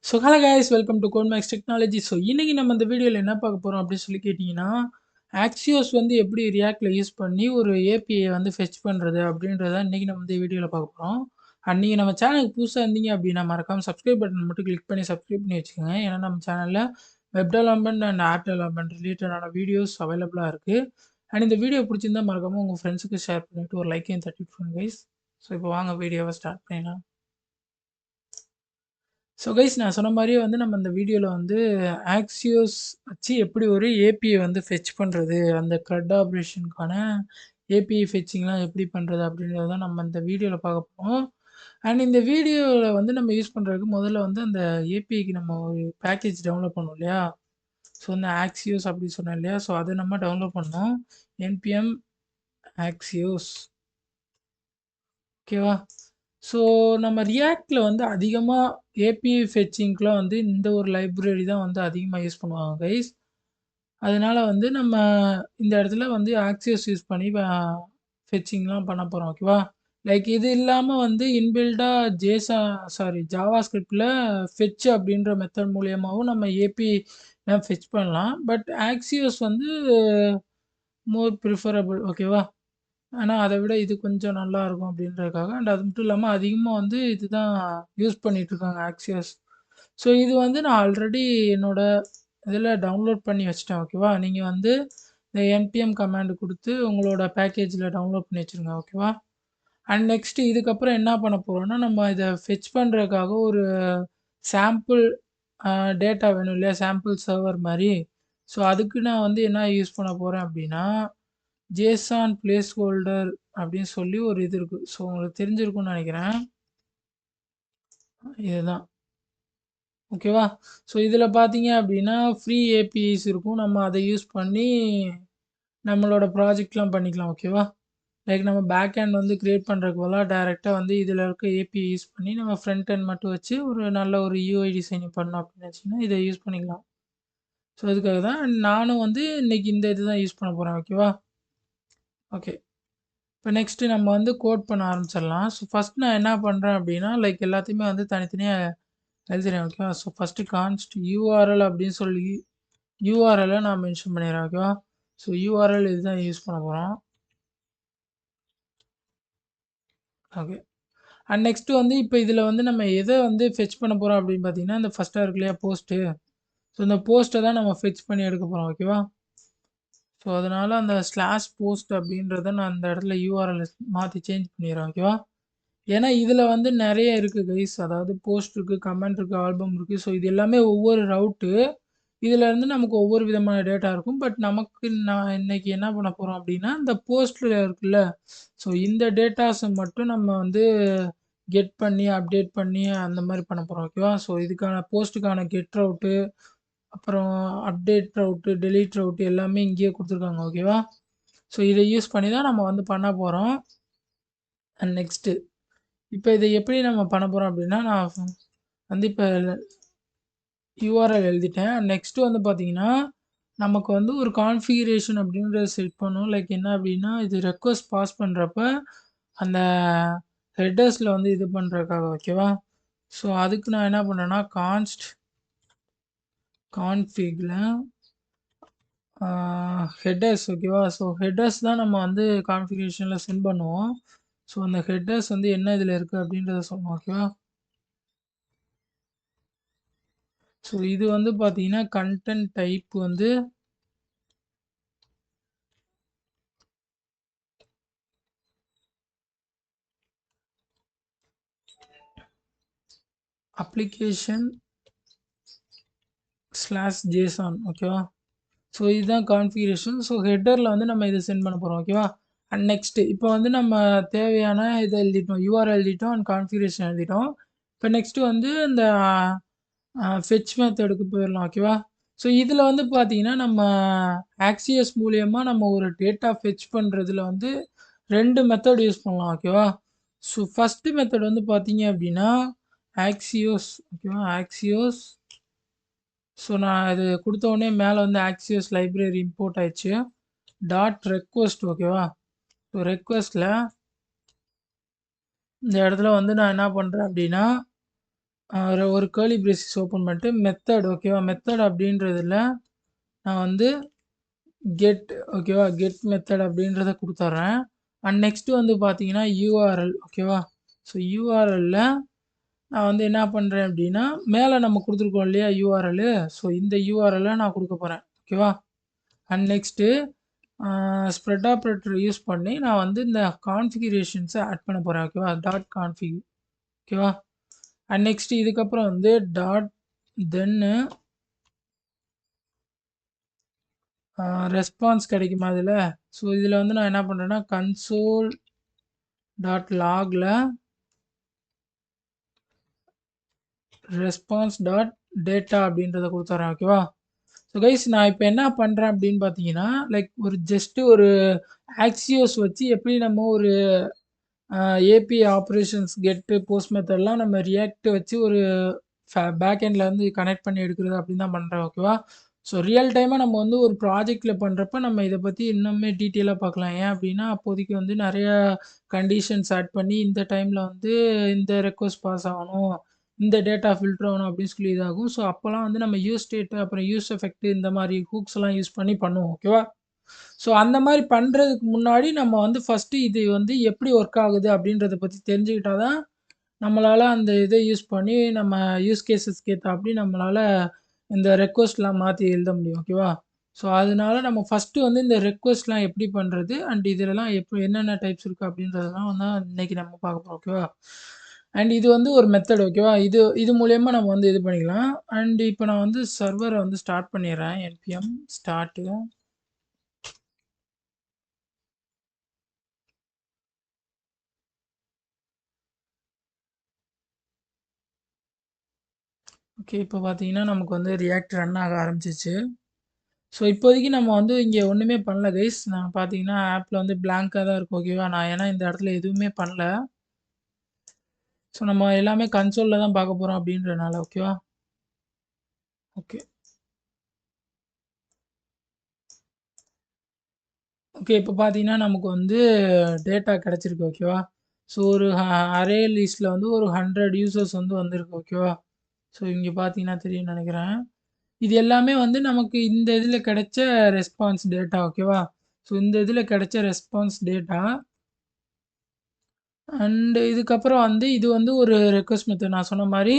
So hello guys welcome to Codemax technology. So இன்றைக்கி நம்ம இந்த வீடியோவில் என்ன பார்க்க போகிறோம் அப்படின்னு சொல்லி கேட்டிங்கன்னா, ஆக்சியோஸ் வந்து எப்படி ரியாக்டில் யூஸ் பண்ணி ஒரு ஏபிஐ வந்து ஃபெச் பண்ணுறது அப்படின்றத இன்றைக்கி நம்ம இந்த வீடியோவில் பார்க்க போகிறோம். அண்ட் நீங்கள் நம்ம சேனலுக்கு புதுசாக இருந்தீங்க அப்படின்னா மறக்காமல் சப்ஸ்கிரைப் பட்டன் மட்டும் கிளிக் பண்ணி சப்ஸ்கிரைப் பண்ணி வச்சுக்கோங்க. ஏன்னா நம்ம சேனலில் web development and app development ரிலேட்டடான வீடியோஸ் அவைலபிளாக இருக்குது. அண்ட் இந்த வீடியோ பிடிச்சிருந்தா மறக்காமல் உங்கள் ஃப்ரெண்ட்ஸுக்கு ஷேர் பண்ணிவிட்டு ஒரு லைக்கையும் தட்டி விட்டுருங்க கைஸ். ஸோ இப்போ வாங்க வீடியோவை ஸ்டார்ட் பண்ணிடலாம். ஸோ கைஸ் நான் சொன்ன மாதிரியே வந்து நம்ம இந்த வீடியோவில் வந்து ஆக்சியோஸ் வச்சு எப்படி ஒரு ஏபிஐ வந்து ஃபெச் பண்ணுறது, அந்த க்ரட் ஆப்ரேஷனுக்கான ஏபிஐ ஃபெச்சிங்லாம் எப்படி பண்ணுறது அப்படின்றத தான் நம்ம இந்த வீடியோவில் பார்க்க போகிறோம். அண்ட் இந்த வீடியோவில் வந்து நம்ம யூஸ் பண்ணுறதுக்கு முதல்ல வந்து அந்த ஏபிஐக்கு நம்ம ஒரு பேக்கேஜ் டவுன்லோட் பண்ணோம் இல்லையா. ஸோ இந்த ஆக்சியோஸ் அப்படி சொன்னேன் இல்லையா. ஸோ அதை நம்ம டவுன்லோட் பண்ணோம். என்பிஎம் ஆக்சியோஸ் ஓகேவா. ஸோ நம்ம ரியாக்டில் வந்து அதிகமாக ஏபிஐ ஃபெச்சிங்க்குலாம் வந்து இந்த ஒரு லைப்ரரி தான் வந்து அதிகமாக யூஸ் பண்ணுவாங்க கைஸ். அதனால் வந்து நம்ம இந்த இடத்துல வந்து ஆக்சியஸ் யூஸ் பண்ணி ஃபெச்சிங்லாம் பண்ண போகிறோம் ஓகேவா. லைக் இது இல்லாமல் வந்து இன்பில்டாக ஜாவா ஸ்கிரிப்டில் ஃபெச் அப்படின்ற மெத்தட் மூலியமாகவும் நம்ம ஏபிஐ ஃபெச் பண்ணலாம். பட் ஆக்சியஸ் வந்து மோர் ப்ரிஃபரபிள் ஓகேவா. ஆனால் அதை விட இது கொஞ்சம் நல்லாயிருக்கும் அப்படின்றதுக்காக. அண்ட் அது மட்டும் இல்லாமல் அதிகமாக வந்து இதுதான் யூஸ் பண்ணிகிட்ருக்காங்க ஆக்சியஸ். ஸோ இது வந்து நான் ஆல்ரெடி என்னோடய இதில் டவுன்லோட் பண்ணி வச்சுட்டேன் ஓகேவா. நீங்கள் வந்து இந்த என்பிஎம் கமாண்டு கொடுத்து உங்களோட பேக்கேஜில் டவுன்லோட் பண்ணி வச்சுருங்க ஓகேவா. அண்ட் நெக்ஸ்ட்டு இதுக்கப்புறம் என்ன பண்ண போகிறோன்னா, நம்ம இதை ஃபெச் பண்ணுறதுக்காக ஒரு சாம்பிள் டேட்டா வேணும் இல்லையா, சாம்பிள் சர்வர் மாதிரி. ஸோ அதுக்கு நான் வந்து என்ன யூஸ் பண்ண போகிறேன் அப்படின்னா, ஜேசான் பிளேஸ் ஹோல்டர் அப்படின்னு சொல்லி ஒரு இது இருக்குது. ஸோ உங்களுக்கு தெரிஞ்சிருக்கும்னு நினைக்கிறேன். இதுதான் ஓகேவா. ஸோ இதில் பார்த்தீங்க அப்படின்னா ஃப்ரீ ஏபிஐஸ் இருக்கும். நம்ம அதை யூஸ் பண்ணி நம்மளோட ப்ராஜெக்ட்லாம் பண்ணிக்கலாம் ஓகேவா. லைக் நம்ம பேக் ஹேண்ட் வந்து க்ரியேட் பண்ணுறதுக்கு பதிலாக டேரெக்டாக வந்து இதில் இருக்க ஏபிஐ யூஸ் பண்ணி நம்ம ஃப்ரண்ட் ஹேண்ட் மட்டும் வச்சு ஒரு நல்ல ஒரு யூஐ டிசைனிங் பண்ணோம் அப்படின்னு வச்சிங்கன்னா இதை யூஸ் பண்ணிக்கலாம். ஸோ அதுக்காக தான் நானும் வந்து இன்றைக்கி இந்த இது தான் யூஸ் பண்ண போகிறேன் ஓகேவா. ஓகே, இப்போ நெக்ஸ்ட்டு நம்ம வந்து கோட் பண்ண ஆரம்பிச்சிடலாம். ஸோ ஃபஸ்ட் நான் என்ன பண்ணுறேன் அப்படின்னா, லைக் எல்லாத்தையுமே வந்து தனித்தனியாக எழுதுறேன் ஓகேவா. ஸோ ஃபஸ்ட்டு கான்ஸ்ட் யூஆர்எல் அப்படின்னு சொல்லி யூஆர்எல்லை நான் மென்ஷன் பண்ணிடுறேன் ஓகேவா. ஸோ யூஆர்எல் இதுதான் யூஸ் பண்ண போகிறோம். ஓகே, அண்ட் நெக்ஸ்ட்டு வந்து இப்போ இதில் வந்து நம்ம எதை வந்து ஃபெச் பண்ண போகிறோம் அப்படின்னு பார்த்தீங்கன்னா, இந்த ஃபஸ்ட்டாக இருக்கு இல்லையா போஸ்ட்டு. ஸோ இந்த போஸ்ட்டை தான் நம்ம ஃபெச் பண்ணி எடுக்க போகிறோம் ஓகேவா. ஸோ அதனால் அந்த ஸ்லாஷ் போஸ்ட் அப்படின்றத நான் அந்த இடத்துல யூஆர்எல் மாற்றி சேஞ்ச் பண்ணிடுறேன் ஓகேவா. ஏன்னா இதில் வந்து நிறைய இருக்குது கைஸ். அதாவது போஸ்ட் இருக்குது, கமெண்ட் இருக்குது, ஆல்பம் இருக்குது. ஸோ இது எல்லாமே ஒவ்வொரு ரவுட்டு. இதிலேருந்து நமக்கு ஒவ்வொரு விதமான டேட்டா இருக்கும். பட் நமக்கு நான் இன்றைக்கி என்ன பண்ண போகிறோம் அப்படின்னா, இந்த போஸ்ட்டில் இருக்குல்ல, ஸோ இந்த டேட்டாஸை மட்டும் நம்ம வந்து கெட் பண்ணி அப்டேட் பண்ணி அந்த மாதிரி பண்ண போகிறோம் ஓகேவா. ஸோ இதுக்கான போஸ்ட்டுக்கான கெட் ரவுட்டு, அப்புறம் அப்டேட் ரவுட்டு, டெலீட் ரவுட்டு எல்லாமே இங்கேயே கொடுத்துருக்காங்க ஓகேவா. ஸோ இதை யூஸ் பண்ணி தான் நம்ம வந்து பண்ண போகிறோம். அண்ட் நெக்ஸ்ட்டு இப்போ இதை எப்படி நம்ம பண்ண போகிறோம் அப்படின்னா, நான் வந்து இப்போ யூஆர்எல் எழுதிட்டேன். நெக்ஸ்ட்டு வந்து பார்த்தீங்கன்னா, நமக்கு வந்து ஒரு கான்ஃபிகரேஷன் அப்படின்றத செட் பண்ணணும். லைக் என்ன அப்படின்னா, இது ரெக்வஸ்ட் பாஸ் பண்ணுறப்ப அந்த ஹெட்டர்ஸில் வந்து இது பண்ணுறதுக்காக ஓகேவா. ஸோ அதுக்கு நான் என்ன பண்ணேன்னா, கான்ஸ்ட் கான்ஃபிகில் ஹெட்டர்ஸ் ஓகேவா. ஸோ ஹெட்டர்ஸ் தான் நம்ம வந்து கான்ஃபிகரேஷனில் சென்ட் பண்ணுவோம். ஸோ அந்த ஹெட்டர்ஸ் வந்து என்ன இதில் இருக்குது அப்படின்றத சொல்லணும் ஓகேவா. ஸோ இது வந்து பார்த்தீங்கன்னா கண்டென்ட் டைப் வந்து அப்ளிகேஷன் ஸ்லாஷ் ஜேசான் ஓகேவா. ஸோ இதுதான் கான்ஃபிகரேஷன். ஸோ ஹெட்டரில் வந்து நம்ம இதை சென்ட் பண்ண போகிறோம் ஓகேவா. அண்ட் நெக்ஸ்ட்டு இப்போ வந்து நம்ம தேவையான இதை எழுதிட்டோம், யூஆர்எல் எழுதிட்டோம் அண்ட் கான்ஃபிகரேஷன் எழுதிட்டோம். இப்போ நெக்ஸ்ட்டு வந்து இந்த ஃபெச் மெத்தடுக்கு போயிடலாம் ஓகேவா. ஸோ இதில் வந்து பார்த்தீங்கன்னா நம்ம ஆக்சியஸ் மூலியமாக நம்ம ஒரு டேட்டா ஃபெச் பண்ணுறதுல வந்து 2 மெத்தட் யூஸ் பண்ணலாம் ஓகேவா. ஸோ ஃபஸ்ட்டு மெத்தட் வந்து பார்த்தீங்க அப்படின்னா ஆக்சியோஸ் ஓகேவா. ஆக்சியோஸ் ஸோ நான் இது கொடுத்தோடனே மேலே வந்து ஆக்சியோஸ் லைப்ரரி இம்போர்ட் ஆயிடுச்சு. டாட் ரெக்வஸ்ட் ஓகேவா. ஸோ ரெக்வஸ்ட்டில் இந்த இடத்துல வந்து நான் என்ன பண்ணுறேன் அப்படின்னா, ஒரு கர்லி பிரேசஸ் ஓப்பன் பண்ணிட்டு மெத்தட் ஓகேவா? மெத்தட் அப்படின்றதுல நான் வந்து கெட் ஓகேவா? கெட் மெத்தட் அப்படின்றத குடுத்துர்றேன். அண்ட் நெக்ஸ்ட்டு வந்து பார்த்தீங்கன்னா, யூஆர்எல் ஓகேவா? ஸோ யூஆர்எல்ல நான் வந்து என்ன பண்றேன் அப்படின்னா, மேல நம்ம குடுத்துருக்கோம் இல்லையா யூஆர்எல்லு. ஸோ இந்த யூஆர்எல்ல நான் குடுக்க போறேன். ஓகேவா? And next spread operator use பண்ணி நான் வந்து இந்த கான்ஃபிகரேஷன்ஸ ஆட் பண்ண போறேன். ஓகேவா? டாட் கான்ஃபிக் ஓகேவா? அண்ட் நெக்ஸ்ட் இதுக்கப்புறம் வந்து டாட் தென்னு ரெஸ்பான்ஸ் கிடைக்குமா இதில? ஸோ இதில வந்து நான் என்ன பண்றேன்னா, கன்சோல் டாட் லாக்ல ரெஸ்பான்ஸ் டாட் டேட்டா அப்படின்றத குடுத்துர்றேன். ஓகேவா? ஸோ கைஸ் நான் இப்ப என்ன பண்றேன் அப்படின்னு பார்த்தீங்கன்னா, லைக் ஒரு ஜஸ்ட் ஒரு ஆக்சியோஸ் வச்சு எப்படி நம்ம ஒரு ஏபிஐ ஆப்பரேஷன்ஸ் கெட்டு, போஸ்ட் மெத்தட்லாம் நம்ம ரியாக்ட் வச்சு ஒரு பேக் எண்ட்ல வந்து கனெக்ட் பண்ணி எடுக்கிறது அப்படின்னு தான் பண்றேன். ஓகேவா? ஸோ ரியல் டைமா நம்ம வந்து ஒரு ப்ராஜெக்ட்ல பண்றப்ப நம்ம இத பத்தி இன்னுமே டீட்டெயிலா பார்க்கலாம். ஏன் அப்படின்னா, அப்போதைக்கு வந்து நெறைய கண்டிஷன்ஸ் ஆட் பண்ணி இந்த டைம்ல வந்து இந்த ரெக்வெஸ்ட் பாஸ் ஆகணும். இந்த டேட்டா ஃபில்டர் ஆகணும் அப்படின்னு சொல்லி இதாகும். ஸோ அப்போலாம் வந்து நம்ம யூஸ் ஸ்டேட் அப்புறம் யூஸ் எஃபெக்ட் இந்த மாரி ஹூக்ஸ்லாம் யூஸ் பண்ணி பண்ணுவோம். ஓகேவா? ஸோ அந்த மாரி பண்றதுக்கு முன்னாடி நம்ம வந்து ஃபர்ஸ்ட்டு இது வந்து எப்படி ஒர்க் ஆகுது அப்படின்றத பத்தி தெரிஞ்சுக்கிட்டா தான், நம்மளால அந்த இத யூஸ் பண்ணி நம்ம யூஸ் கேஸஸ்க்கு ஏத்தாப்படி நம்மளால இந்த ரெக்வெஸ்ட்லாம் மாத்தி எழுத முடியும். ஓகேவா? ஸோ அதனால நம்ம ஃபர்ஸ்ட்டு வந்து இந்த ரெக்வெஸ்ட்லாம் எப்படி பண்றது? அண்ட் இதுலலாம் என்னென்ன டைப்ஸ் இருக்கு அப்படின்றதெல்லாம் வந்து இன்னைக்கு நம்ம பார்க்க போறோம். ஓகேவா? அண்ட் இது வந்து ஒரு மெத்தட் ஓகேவா? இது இது மூலியமா நம்ம வந்து இது பண்ணிக்கலாம். அண்ட் இப்ப நான் வந்து சர்வர வந்து ஸ்டார்ட் பண்ணிடுறேன். npm start. ஓகே. இப்ப பார்த்தீங்கன்னா, நமக்கு வந்து ரியாக்ட் ரன் ஆக ஆரம்பிச்சுச்சு. ஸோ இப்போதைக்கு நம்ம வந்து இங்க ஒண்ணுமே பண்ணல கைஸ். நான் பார்த்தீங்கன்னா, ஆப்ல வந்து பிளாங்க்கா தான் இருக்கு. ஓகேவா? நான் ஏன்னா இந்த இடத்துல எதுவுமே பண்ணல. ஸோ நம்ம எல்லாமே கன்சோல்ல தான் பார்க்க போறோம் அப்படின்றனால. ஓகேவா? ஓகே. ஓகே. இப்ப பார்த்தீங்கன்னா, நமக்கு வந்து டேட்டா கிடைச்சிருக்கு. ஓகேவா? ஸோ ஒரு அரே லிஸ்ட்ல வந்து ஒரு 100 யூசர்ஸ் வந்து வந்திருக்கு. ஓகேவா? ஸோ இங்க பார்த்தீங்கன்னா தெரியும்னு நெனைக்கிறேன். இது எல்லாமே வந்து நமக்கு இந்த இதில கிடைச்ச ரெஸ்பான்ஸ் டேட்டா. ஓகேவா? ஸோ இந்த இதில கிடைச்ச ரெஸ்பான்ஸ் டேட்டா. அண்ட் இதுக்கப்புறம் வந்து இது வந்து ஒரு ரெக்வெஸ்ட் மெத்தட். நான் சொன்ன மாரி,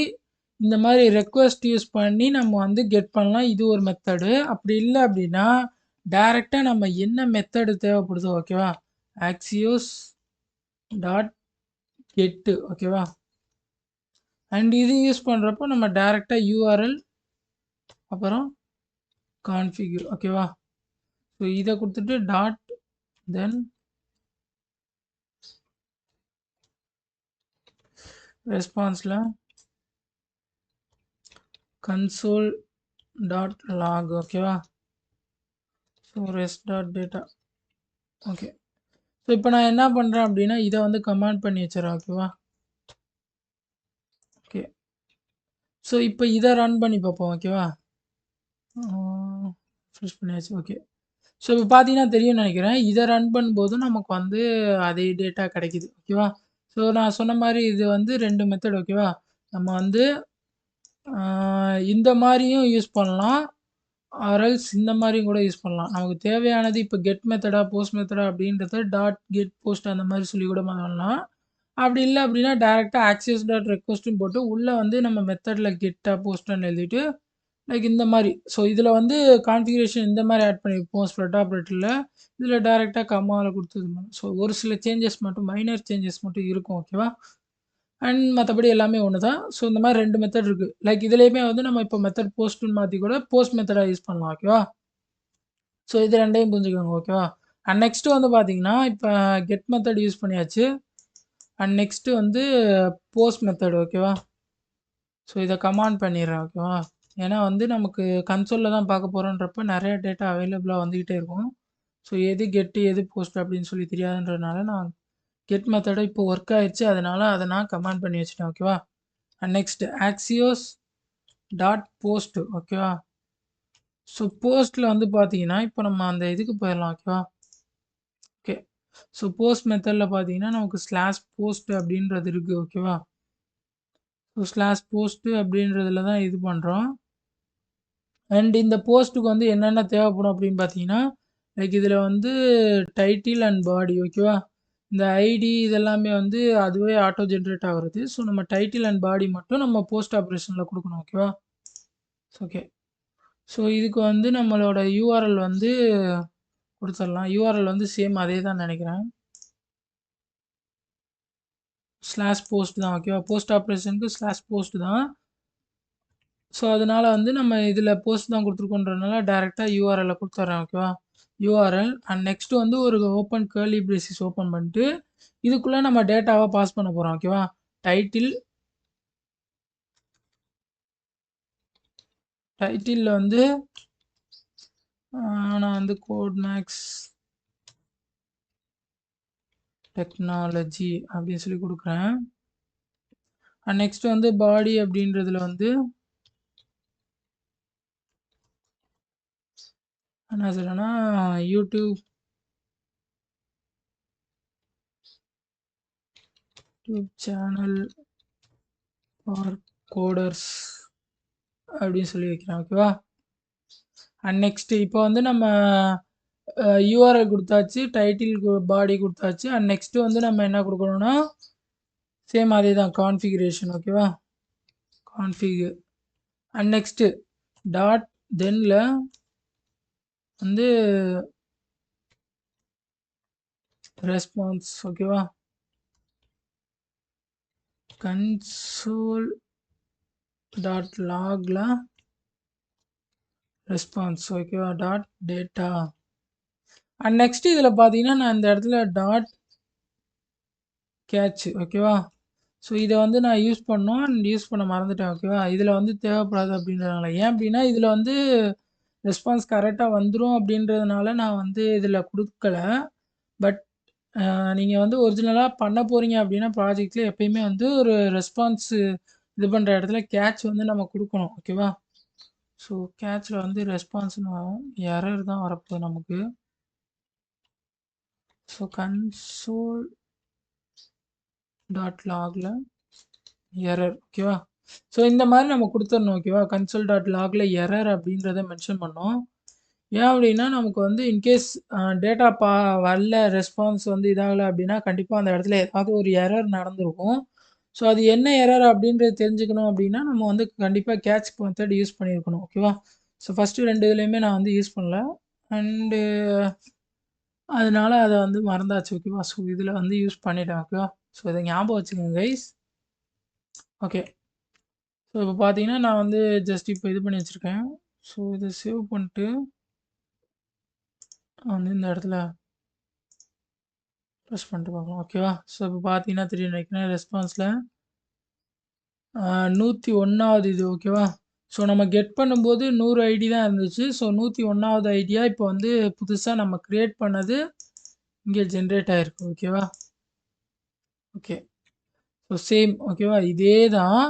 இந்த மாரி ரெக்வெஸ்ட் யூஸ் பண்ணி நம்ம வந்து கெட் பண்ணலாம். இது ஒரு மெத்தடு. அப்படி இல்ல அப்படின்னா, டைரக்ட்டா நம்ம என்ன மெத்தடு தேவைப்படுதோ ஓகேவா? ஆக்சியோஸ் டாட் கெட்டு ஓகேவா? அண்ட் இது யூஸ் பண்றப்போ நம்ம டைரக்ட்டா யூஆர்எல் அப்புறம் கான்ஃபிகர் ஓகேவா? ஸோ இத குடுத்துட்டு டாட் தென் ரெஸ்பான்ஸ்ல கன்சோல் டாட் லாக் ஓகேவா? So rest dot data okay. So இப்போ நான் என்ன பண்றேன் அப்படின்னா, இத வந்து கமாண்ட் பண்ணி வச்சுர்றேன். ஓகேவா? ஓகே. ஸோ இப்போ இத ரன் பண்ணி பார்ப்போம். ஓகேவா? ஃபினிஷ் பண்ணியாச்சு. ஓகே. ஸோ இப்போ பார்த்தீங்கன்னா தெரியும்னு நெனைக்கிறேன். இத ரன் பண்ணும்போது நமக்கு வந்து அதே டேட்டா கிடைக்குது. ஓகேவா? ஸோ நான் சொன்ன மாரி இது வந்து 2 மெத்தட் ஓகேவா? நம்ம வந்து ஆ இந்த மாரியும் யூஸ் பண்ணலாம். ஆர் எல்ஸ் இந்த மாரியும் கூட யூஸ் பண்ணலாம். நமக்கு தேவையானது இப்போ கெட் மெத்தடா, போஸ்ட் மெத்தடா அப்படின்றத டாட் கெட் போஸ்ட் அந்த மாரி சொல்லி கூட பண்ணலாம். அப்படி இல்ல அப்படின்னா, டைரக்ட்டா ஆக்சஸ் டாட் ரெக்வெஸ்ட்ன்னு போட்டு உள்ள வந்து நம்ம மெத்தட்ல கெட்டா, போஸ்ட்டான்னு எழுதிட்டு லைக் இந்த மாரி. ஸோ இதில வந்து கான்ஃபிகரேஷன் இந்த மாரி ஆட் பண்ணியிருப்போம் ஸ்ப்ரெட் ஆப்பரேட்டர்ல. இதில டைரக்ட்டா கமால குடுத்து ஸோ ஒரு சில சேஞ்சஸ் மட்டும் மைனர் சேஞ்சஸ் மட்டும் இருக்கும். ஓகேவா? அண்ட் மத்தபடி எல்லாமே ஒண்ணு தான். ஸோ இந்த மாரி 2 மெத்தட் இருக்கு. லைக் இதுலயுமே வந்து நம்ம இப்போ மெத்தட் போஸ்ட்ன்னு மாத்தி கூட போஸ்ட் மெத்தடா யூஸ் பண்ணலாம். ஓகேவா? ஸோ இது 2யும் புரிஞ்சுக்கோங்க. ஓகேவா? அண்ட் நெக்ஸ்ட் வந்து பார்த்தீங்கன்னா, இப்ப கெட் மெத்தட் யூஸ் பண்ணியாச்சு. அண்ட் நெக்ஸ்ட் வந்து போஸ்ட் மெத்தட் ஓகேவா? ஸோ இத கமாண்ட் பண்ணிடுறேன். ஓகேவா? ஏன்னா வந்து நமக்கு கன்சோல்ல தான் பார்க்க போறோன்றப்ப நெறைய டேட்டா அவைலபிளா வந்துகிட்டே இருக்கும். ஸோ எது கெட் எது போஸ்ட் அப்படின்னு சொல்லி தெரியாதுன்றதுனால நான் கெட் மெத்தட இப்போ ஒர்க் ஆயிருச்சு. அதனால அத நான் கமாண்ட் பண்ணி வச்சுட்டேன். ஓகேவா? And next Axios dot post ஓகேவா? ஸோ போஸ்ட்ல வந்து பார்த்தீங்கன்னா, இப்போ நம்ம அந்த இதுக்கு போயிரலாம். ஓகேவா? ஓகே. ஸோ போஸ்ட் மெத்தட்ல பார்த்தீங்கன்னா, நமக்கு ஸ்லாஷ் போஸ்ட் அப்படின்றது இருக்கு. ஓகேவா? ஸோ ஸ்லாஷ் போஸ்ட்டு அப்படின்றதுல தான் இது பண்ணுறோம். அண்ட் இந்த போஸ்ட்டுக்கு வந்து என்னென்ன தேவைப்படும் அப்படின்னு பார்த்தீங்கன்னா, லைக் இதில் வந்து டைட்டில் அண்ட் பாடி ஓகேவா? இந்த ஐடி இதெல்லாமே வந்து அதுவே ஆட்டோ ஜென்ரேட் ஆகுறது. ஸோ நம்ம டைட்டில் அண்ட் பாடி மட்டும் நம்ம போஸ்ட் ஆப்ரேஷனில் கொடுக்கணும் ஓகேவா? ஓகே. ஸோ இதுக்கு வந்து நம்மளோட யூஆர்எல் வந்து கொடுத்துடலாம். யூஆர்எல் வந்து சேம் அதே தான் நினைக்கிறேன். ஸ்லாஷ் போஸ்ட் தான் ஓகேவா? போஸ்ட் ஆப்ரேஷனுக்கு ஸ்லாஷ் போஸ்ட் தான். ஸோ அதனால வந்து நம்ம இதில் போஸ்ட் தான் கொடுத்துருக்கோன்றதுனால டேரெக்டாக யூஆர்எல்லை கொடுத்துட்றேன் ஓகேவா? யூஆர்எல் அண்ட் நெக்ஸ்ட்டு வந்து ஒரு ஓப்பன் கர்லி பிரேசிஸ் ஓப்பன் பண்ணிட்டு இதுக்குள்ளே நம்ம டேட்டாவை பாஸ் பண்ண போகிறோம் ஓகேவா? டைட்டிலில் வந்து நான் வந்து கோட் மேக்ஸ் டெக்னாலஜி அப்படின்னு சொல்லி கொடுக்குறேன். அண்ட் நெக்ஸ்ட் வந்து பாடி அப்படின்றதுல வந்து என்ன சொல்கிறேன்னா யூடியூப் சேனல் ஃபார் கோடர்ஸ் அப்படின்னு சொல்லி வைக்கிறேன் ஓகேவா? அண்ட் நெக்ஸ்ட்டு இப்போ வந்து நம்ம யூஆர்எல் கொடுத்தாச்சு, டைட்டில் பாடி கொடுத்தாச்சு. அண்ட் நெக்ஸ்ட்டு வந்து நம்ம என்ன கொடுக்கணும்னா சேம் அதே தான் கான்ஃபிகரேஷன் ஓகேவா? கான்ஃபிகு அண்ட் நெக்ஸ்ட்டு டாட் தென்ல வந்து ரெஸ்பான்ஸ் ஓகேவா? கன்சோல் டாட் லாக்ல ரெஸ்பான்ஸ் ஓகேவா? டாட் டேட்டா அண்ட் நெக்ஸ்ட் இதில் பார்த்தீங்கன்னா நான் இந்த இடத்துல டாட் கேட்ச் ஓகேவா? ஸோ இதை வந்து நான் யூஸ் பண்ணோம் அண்ட் யூஸ் பண்ண மறந்துட்டேன் ஓகேவா? இதில் வந்து தேவைப்படாது அப்படின்றதுனால ஏன் அப்படின்னா இதில் வந்து ரெஸ்பான்ஸ் கரெக்டாக வந்துடும் அப்படின்றதுனால நான் வந்து இதில் கொடுக்கல. பட் நீங்கள் வந்து ஒரிஜினலாக பண்ண போகிறீங்க அப்படின்னா ப்ராஜெக்டில் எப்பயுமே வந்து ஒரு ரெஸ்பான்ஸ் இது பண்ணுற இடத்துல கேட்ச் வந்து நம்ம கொடுக்கணும் ஓகேவா? ஸோ கேட்சில் வந்து ரெஸ்பான்ஸ்னு எரர் தான் வரப்போகுது நமக்கு. ஸோ கன்சோல் டாட் லாகில் எரர் ஓகேவா? ஸோ இந்த மாதிரி நம்ம கொடுத்துடணும் ஓகேவா? கன்சோல் டாட் லாகில் எரர் அப்படின்றத மென்ஷன் பண்ணோம். ஏன் அப்படின்னா நமக்கு வந்து இன்கேஸ் டேட்டா வரல ரெஸ்பான்ஸ் வந்து இதாகலை அப்படின்னா கண்டிப்பாக அந்த இடத்துல ஏதாவது ஒரு எரர் நடந்திருக்கும். ஸோ அது என்ன எரர் அப்படின்றது தெரிஞ்சுக்கணும் அப்படின்னா நம்ம வந்து கண்டிப்பாக கேட்ச் மெத்தட் யூஸ் பண்ணியிருக்கணும் ஓகேவா? ஸோ ஃபஸ்ட்டு 2 இதுலேயுமே நான் வந்து யூஸ் பண்ணல அண்டு அதனால அதை வந்து மறந்தாச்சு ஓகேவா? ஸோ இதில் வந்து யூஸ் பண்ணிட்டேன் ஓகேவா? ஸோ இதை ஞாபகம் வச்சுக்கோங்க கைஸ். ஓகே. ஸோ இப்போ பார்த்தீங்கன்னா நான் வந்து ஜஸ்ட் இப்போ இது பண்ணி வச்சுருக்கேன். ஸோ இதை சேவ் பண்ணிட்டு வந்து இந்த இடத்துல ப்ரெஸ் பண்ணிட்டு பார்க்கலாம் ஓகேவா? ஸோ இப்போ பார்த்தீங்கன்னா தெரியும் நினைக்கிறேன் ரெஸ்பான்ஸில் 101வது இது ஓகேவா? ஸோ நம்ம கெட் பண்ணும்போது 100 ஐடி தான் இருந்துச்சு. ஸோ 101வது ஐடியாக இப்போ வந்து புதுசாக நம்ம க்ரியேட் பண்ணது இங்கே ஜென்ரேட் ஆகிருக்கு ஓகேவா? ஓகே. ஸோ சேம் ஓகேவா? இதே தான்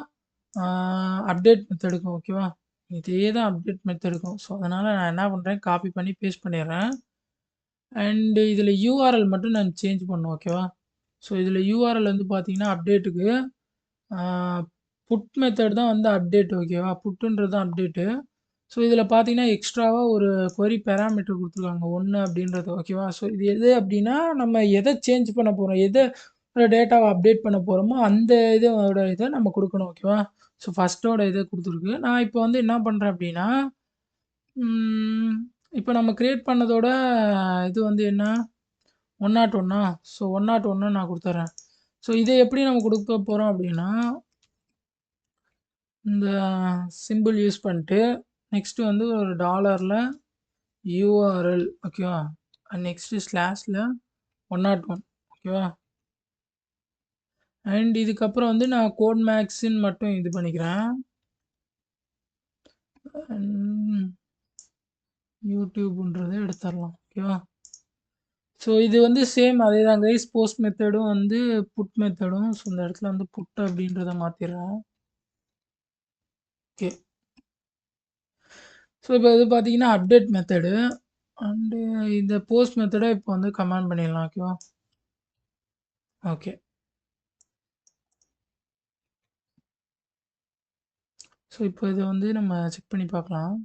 அப்டேட் மெத்தடுக்கும் ஓகேவா? இதே தான் அப்டேட் மெத்தடுக்கும். ஸோ அதனால் நான் என்ன பண்ணுறேன் காப்பி பண்ணி பேஸ்ட் பண்ணிடுறேன். அண்டு இதில் யூஆர்எல் மட்டும் நான் சேஞ்ச் பண்ணணும் ஓகேவா? ஸோ இதில் யூஆர்எல் வந்து பார்த்தீங்கன்னா அப்டேட்டுக்கு புட் மெத்தட் தான் வந்து அப்டேட் ஓகேவா? புட்டுன்றது தான் அப்டேட்டு. ஸோ இதில் பார்த்தீங்கன்னா எக்ஸ்ட்ராவாக ஒரு கொரி பேராமீட்டர் கொடுத்துருக்காங்க 1 அப்படின்றது ஓகேவா? ஸோ இது எது அப்படின்னா நம்ம எதை சேஞ்ச் பண்ண போகிறோம் எதை டேட்டாவை அப்டேட் பண்ண போகிறோமோ அந்த இதோட இதை நம்ம கொடுக்கணும் ஓகேவா? ஸோ ஃபஸ்ட்டோட இதை கொடுத்துருக்கு. நான் இப்போ வந்து என்ன பண்ணுறேன் அப்படின்னா இப்போ நம்ம க்ரியேட் பண்ணதோட இது வந்து என்ன 101 ஸோ 101 நான் கொடுத்துட்றேன். ஸோ இதை எப்படி நம்ம கொடுக்க போகிறோம் அப்படின்னா இந்த சிம்பிள் யூஸ் பண்ணிட்டு நெக்ஸ்ட்டு வந்து ஒரு டாலரில் யூஆர்எல் ஓகேவா? நெக்ஸ்ட்டு ஸ்லாஷில் 101 ஓகேவா? அண்ட் இதுக்கப்புறம் வந்து நான் கோட் மேக்ஸின்னு மட்டும் இது பண்ணிக்கிறேன். யூடியூப்ன்றதை எடுத்துடலாம் ஓகேவா? ஸோ இது வந்து சேம் அதே தான் கைஸ் போஸ்ட் மெத்தடும் வந்து புட் மெத்தடும். ஸோ இந்த இடத்துல வந்து புட் அப்படின்றத மாற்றிடுறேன். ஓகே. ஸோ இப்போ இது பார்த்தீங்கன்னா அப்டேட் மெத்தடு அண்டு இந்த போஸ்ட் மெத்தடை இப்போ வந்து கமெண்ட் பண்ணிடலாம் ஓகேவா? ஓகே. ஸோ இப்போ இதை வந்து நம்ம செக் பண்ணி பார்க்கலாம்.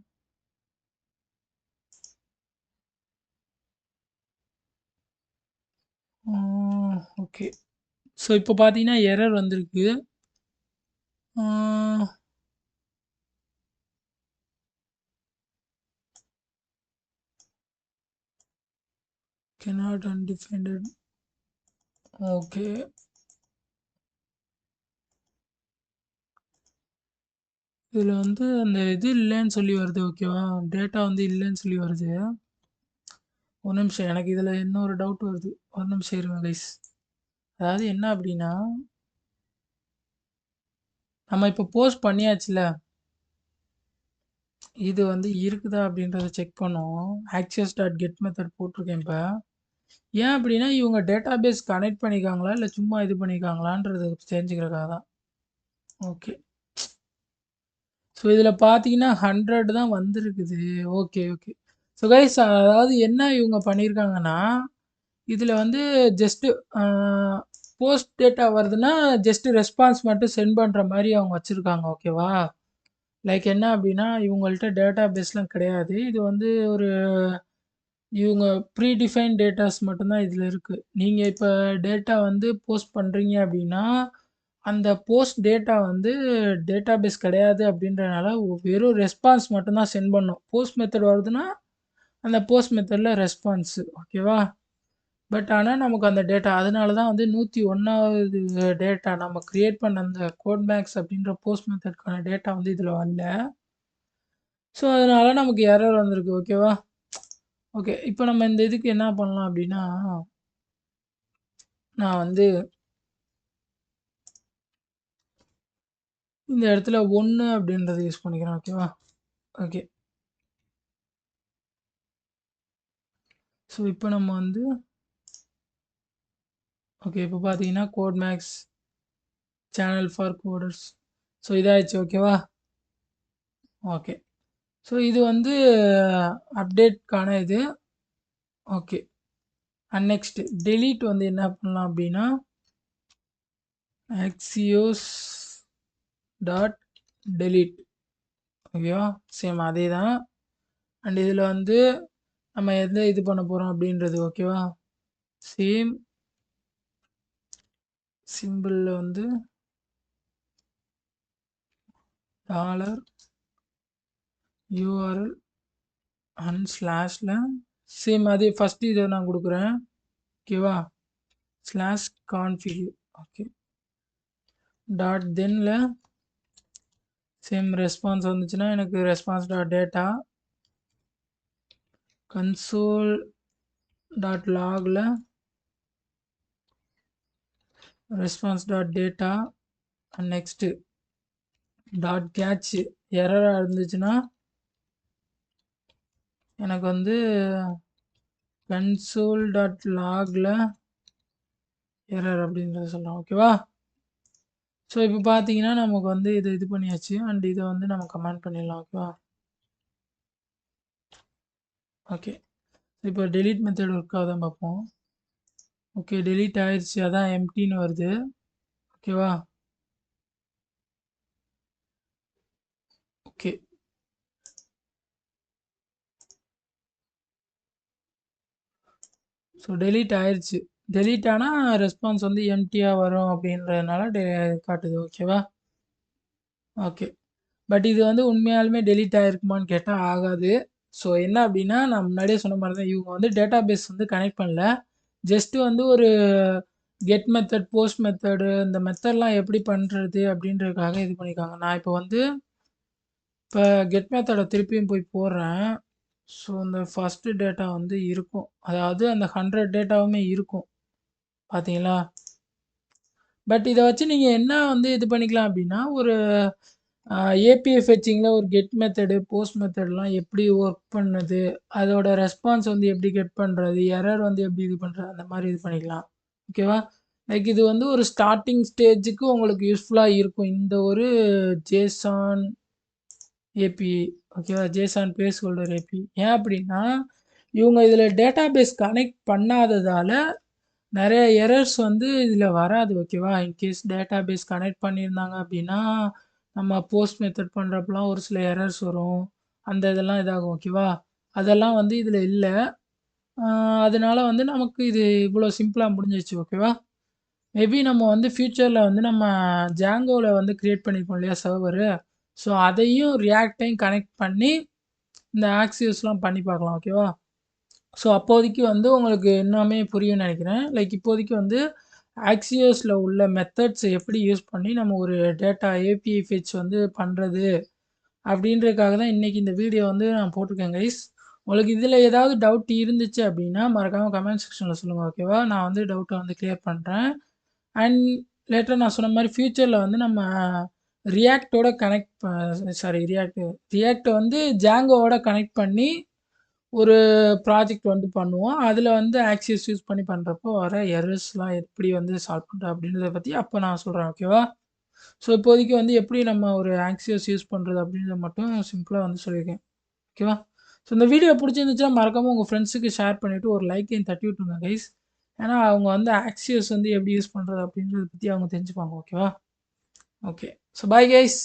ஓகே. ஸோ இப்போ பார்த்தீங்கன்னா எரர் வந்திருக்கு. cannot undefined. ஓகே. இதில் வந்து அந்த இது இல்லைன்னு சொல்லி வருது. ஓகேவா, டேட்டா வந்து இல்லைன்னு சொல்லி வருது. ஒரு நிமிஷம், எனக்கு இதில் இன்னொரு டவுட் வருது. ஒரு நிமிஷம் இருங்க கைஸ். அதாவது என்ன அப்படின்னா, நம்ம இப்போ போஸ்ட் பண்ணியாச்சுல, இது வந்து இருக்குதா அப்படின்றத செக் பண்ணோம். access டாட் கெட் மெத்தட் போட்டிருக்கேன் இப்போ. ஏன் அப்படின்னா இவங்க டேட்டா பேஸ் கனெக்ட் பண்ணிக்காங்களா இல்லை சும்மா இது பண்ணிக்காங்களான்றது தெரிஞ்சுக்கிறதுக்காக தான். ஓகே. ஸோ இதில் பார்த்தீங்கன்னா 100 தான் வந்திருக்குது. Okay okay. ஸோ கைஸ், அதாவது என்ன இவங்க பண்ணியிருக்காங்கன்னா, இதில் வந்து ஜஸ்ட்டு போஸ்ட் டேட்டா வருதுன்னா ஜஸ்ட்டு ரெஸ்பான்ஸ் மட்டும் சென்ட் பண்ணுற மாதிரி அவங்க வச்சுருக்காங்க. ஓகேவா, லைக் என்ன அப்படின்னா இவங்கள்ட்ட டேட்டா பேஸ்லாம் கிடையாது. இது வந்து ஒரு இவங்க ப்ரீடிஃபைன் டேட்டாஸ் மட்டும்தான் இதில் இருக்குது. நீங்கள் இப்போ டேட்டா வந்து போஸ்ட் பண்ணுறீங்க அப்படின்னா அந்த போஸ்ட் டேட்டா வந்து டேட்டா பேஸ் கிடையாது அப்படின்றனால வெறும் ரெஸ்பான்ஸ் மட்டும்தான் சென்ட் பண்ணும். போஸ்ட் மெத்தட் வருதுன்னா அந்த போஸ்ட் மெத்தடில் ரெஸ்பான்ஸு. ஓகேவா, பட் ஆனால் நமக்கு அந்த டேட்டா அதனால தான் வந்து 101வது டேட்டா நம்ம க்ரியேட் பண்ண அந்த கோட் மேக்ஸ் அப்படின்ற போஸ்ட் மெத்தட்கான டேட்டா வந்து இதில் வரல. ஸோ அதனால நமக்கு எரர் வந்திருக்கு. ஓகேவா, ஓகே. இப்போ நம்ம இந்த இதுக்கு என்ன பண்ணலாம் அப்படின்னா, நான் வந்து இந்த இடத்துல 1 அப்படின்றத யூஸ் பண்ணிக்கிறேன். ஓகேவா, ஓகே. ஸோ இப்போ நம்ம வந்து ஓகே, இப்போ பார்த்தீங்கன்னா code max channel for coders. So இதாகிடுச்சு. ஓகேவா, ஓகே. ஸோ இது வந்து அப்டேட்கான இது. ஓகே. அண்ட் நெக்ஸ்ட் டெலீட் வந்து என்ன பண்ணலாம் அப்படின்னா axios டாட் டெலீட். ஓகேவா, சேம் அதே தான். அண்ட் இதில் வந்து நம்ம எந்த இது பண்ண போகிறோம் அப்படின்றது. ஓகேவா, சேம் சிம்பிளில் வந்து டாலர் யூஆர்எல் அண்ட் ஸ்லாஷில் சேம் அதே ஃபஸ்ட்டு இதை நான் கொடுக்குறேன். ஓகேவா, ஸ்லாஷ் கான்ஃபிக். ஓகே, டாட் தென்ல சேம் ரெஸ்பான்ஸ் வந்துச்சுன்னா எனக்கு response dot data console dot லாகில் response dot data and next dot catch எரராக இருந்துச்சுன்னா எனக்கு வந்து கன்சோல் டாட் லாகில் எரர் அப்படின்றத சொல்லலாம். ஓகேவா, ஸோ இப்போ பார்த்தீங்கன்னா நமக்கு வந்து இது பண்ணியாச்சு. அண்ட் இதை வந்து நம்ம கமெண்ட் பண்ணிடலாம். ஓகேவா, ஓகே. இப்போ டெலீட் மெத்தட் ஒர்க் ஆகுதான் பார்ப்போம். ஓகே, டெலீட் ஆயிடுச்சு. அதான் எம்டின்னு வருது. ஓகேவா, ஓகே. ஸோ டெலீட் ஆயிடுச்சு. டெலீட் ஆனால் ரெஸ்பான்ஸ் வந்து எம்டியாக வரும் அப்படின்றதுனால காட்டுது. ஓகேவா, ஓகே. பட் இது வந்து உண்மையாலுமே டெலீட் ஆகிருக்குமான்னு கேட்டால் ஆகாது. ஸோ என்ன அப்படின்னா நான் முன்னாடியே சொன்ன மாதிரி தான் இவங்க வந்து டேட்டா பேஸ் வந்து கனெக்ட் பண்ணல. ஜஸ்ட்டு வந்து ஒரு கெட் மெத்தட் போஸ்ட் மெத்தடு இந்த மெத்தட்லாம் எப்படி பண்ணுறது அப்படின்றதுக்காக இது பண்ணியிருக்காங்க. நான் இப்போ வந்து இப்போ கெட் மெத்தடை திருப்பியும் போய் போடுறேன். ஸோ இந்த ஃபஸ்ட்டு டேட்டா வந்து இருக்கும். அதாவது அந்த 100 டேட்டாவுமே இருக்கும். பார்த்தீங்களா, பட் இதை வச்சு நீங்கள் என்ன வந்து இது பண்ணிக்கலாம் அப்படின்னா ஒரு ஏபிஐ ஃபெச்சிங்கில் ஒரு கெட் மெத்தடு போஸ்ட் மெத்தட்லாம் எப்படி ஒர்க் பண்ணுது, அதோட ரெஸ்பான்ஸ் வந்து எப்படி கெட் பண்ணுறது, எரர் வந்து எப்படி இது பண்ணுறது, அந்த மாதிரி இது பண்ணிக்கலாம். ஓகேவா, லைக் இது வந்து ஒரு ஸ்டார்டிங் ஸ்டேஜுக்கு உங்களுக்கு யூஸ்ஃபுல்லாக இருக்கும் இந்த ஒரு ஜேசான் ஏபிஐ. ஓகேவா, ஜேசான் பேஸ் ஹோல்டர் ஏபிஐ. ஏன் அப்படின்னா இவங்க இதில் டேட்டா பேஸ் கனெக்ட் பண்ணாததால் நிறைய எரர்ஸ் வந்து இதில் வராது. ஓகேவா, இன்கேஸ் டேட்டா பேஸ் கனெக்ட் பண்ணியிருந்தாங்க அப்படின்னா நம்ம போஸ்ட் மெத்தட் பண்ணுறப்பலாம் ஒரு சில எரர்ஸ் வரும். அந்த இதெல்லாம் இதாகும் ஓகேவா? அதெல்லாம் வந்து இதில இல்ல. அதனால வந்து நமக்கு இது இவ்வளோ சிம்பிளா முடிஞ்சிருச்சு ஓகேவா? மேபி நம்ம வந்து ஃபியூச்சர்ல வந்து நம்ம Djangoல வந்து கிரியேட் பண்ணியிருக்கோம் இல்லையா சர்வரு. ஸோ அதையும் ரியாக்ட்டையும் கனெக்ட் பண்ணி இந்த ஆக்சியோஸ்லாம் பண்ணி பார்க்கலாம் ஓகேவா? ஸோ அப்போதைக்கு வந்து உங்களுக்கு எல்லாமே புரியும்னு நெனைக்கிறேன். லைக் இப்போதைக்கு வந்து ஆக்சியோஸ்ல உள்ள மெத்தட்ஸ எப்படி யூஸ் பண்ணி நம்ம ஒரு டேட்டா ஏபிஐ ஃபெட்ச் வந்து பண்றது அப்படின்றதுக்காக தான் இன்னைக்கு இந்த வீடியோ வந்து நான் போட்டிருக்கேன் கைஸ். உங்களுக்கு இதில ஏதாவது டவுட் இருந்துச்சு அப்படின்னா மறக்காம கமெண்ட் செக்ஷன்ல சொல்லுங்க ஓகேவா? நான் வந்து டவுட்ட வந்து கிளியர் பண்றேன். அண்ட் லேட்டரா நான் சொன்ன மாரி ஃபியூச்சர்ல வந்து நம்ம ரியாக்ட்டோட கனெக்ட் சாரி ரியாக்ட்ட வந்து Djangoவோட கனெக்ட் பண்ணி ஒரு ப்ராஜெக்ட் வந்து பண்ணுவோம். அதில வந்து ஆக்சிஸ் யூஸ் பண்ணி பண்றப்போ வர எரர்ஸ்லாம் எப்படி வந்து சால்வ் பண்றது அப்படின்றத பத்தி அப்ப நான் சொல்றேன் ஓகேவா? ஸோ இப்போதைக்கு வந்து எப்படி நம்ம ஒரு ஆக்சியோஸ் யூஸ் பண்றது அப்படின்றத மட்டும் சிம்பிளா வந்து சொல்லியிருக்கேன். ஓகேவா? ஸோ இந்த வீடியோ புடிச்சிருந்துச்சுன்னா மறக்காம உங்க ஃப்ரெண்ட்ஸுக்கு ஷேர் பண்ணிட்டு ஒரு லைக்கையும் தட்டி விட்டுருங்க கைஸ். ஏன்னா அவங்க வந்து ஆக்சியோஸ் வந்து எப்படி யூஸ் பண்றது அப்படின்றத பத்தி அவங்க தெரிஞ்சுப்பாங்க. ஓகேவா? ஓகே. So bye guys.